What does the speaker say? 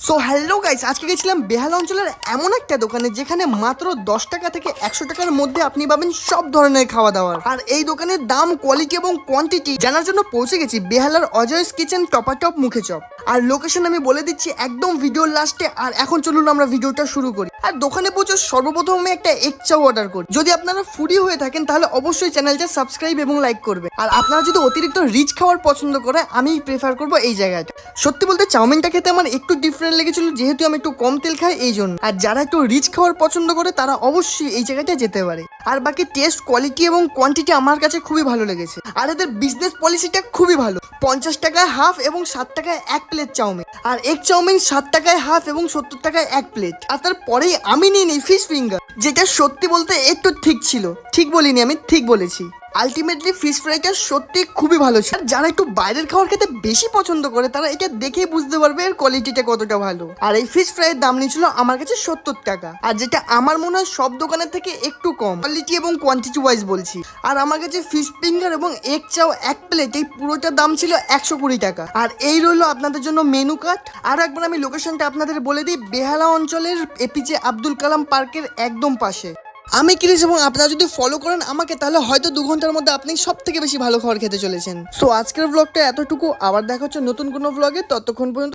So hello guys, আজকে গেছিলাম বেহালা অঞ্চলের এমন একটা দোকানে যেখানে মাত্র 10 টাকা থেকে 100 টাকার মধ্যে আপনি পাবেন সব ধরনের খাওয়া দাওয়ার। আর এই দোকানের দাম, কোয়ালিটি এবং কোয়ান্টিটি জানার জন্য পৌঁছে গেছি বেহালার অজয়স কিচেন টপাটপ মুখে চপ। আর লোকেশন আমি বলে দিচ্ছি একদম ভিডিওর লাস্টে। আর এখন চলুন আমরা ভিডিওটা শুরু করি। আর দোকানে পৌঁছে সর্বপ্রথম আমি একটা এগ চাও অর্ডার করি। যদি আপনারা ফুডি হয়ে থাকেন তাহলে অবশ্যই চ্যানেলটা সাবস্ক্রাইব এবং লাইক করবে। আর আপনারা যদি অতিরিক্ত রিচ খাওয়ার পছন্দ করে আমি প্রেফার করবো এই জায়গাটা। সত্যি বলতে চাউমিনটা খেতে আমার একটু ডিফারেন্ট লেগেছিল, যেহেতু আমি একটু কম তেল খাই এই জন্য। আর যারা একটু রিচ খাওয়ার পছন্দ করে তারা অবশ্যই এই জায়গাটা যেতে পারে। আর বাকি টেস্ট, কোয়ালিটি এবং কোয়ান্টিটি আমার কাছে খুবই ভালো লেগেছে। আর এদের বিজনেস পলিসিটা খুবই ভালো। 50 টাকায় হাফ এবং 7 টাকায় এক প্লেট চাউমিন। আর এক চাউমিন 7 টাকায় হাফ এবং 70 টাকায় এক প্লেট। আর তারপরেই আমি নিয়ে নিই ফিশ ফিঙ্গার, যেটা সত্যি বলতে একটু ঠিক ছিল। ঠিক বলিনি, আমি ঠিক বলেছি। আলটিমেটলি ফিশ ফ্রাইটা সত্যি খুবই ভালো ছিল। আর যারা একটু বাইরের খাবার খেতে বেশি পছন্দ করে তারা এটা দেখেই বুঝতে পারবে এর কোয়ালিটিটা কতটা ভালো। আর এই ফিশ ফ্রাইয়ের দাম নিয়েছিল আমার কাছে 70 টাকা, আর যেটা আমার মনে হয় সব দোকানের থেকে একটু কম কোয়ালিটি এবং কোয়ান্টিটি ওয়াইজ বলছি। আর আমার কাছে ফিশ ফিঙ্গার এবং এগ চাও এক প্লেট এই পুরোটার দাম ছিল 120 টাকা। আর এই রইলো আপনাদের জন্য মেনু কার্ড। আর একবার আমি লোকেশনটা আপনাদের বলে দিই, বেহালা অঞ্চলের এপিজে আব্দুল কালাম পার্কের একদম পাশে। আমি ক্রিস, এবং আপনারা যদি ফলো করেন আমাকে তাহলে হয়তো 2 ঘন্টার মধ্যে আপনি সব থেকে বেশি ভালো খাবার খেতে চলেছেন। সো আজকের ব্লগটা এতটুকু, আবার দেখা হচ্ছে নতুন কোনো ব্লগে। ততক্ষণ পর্যন্ত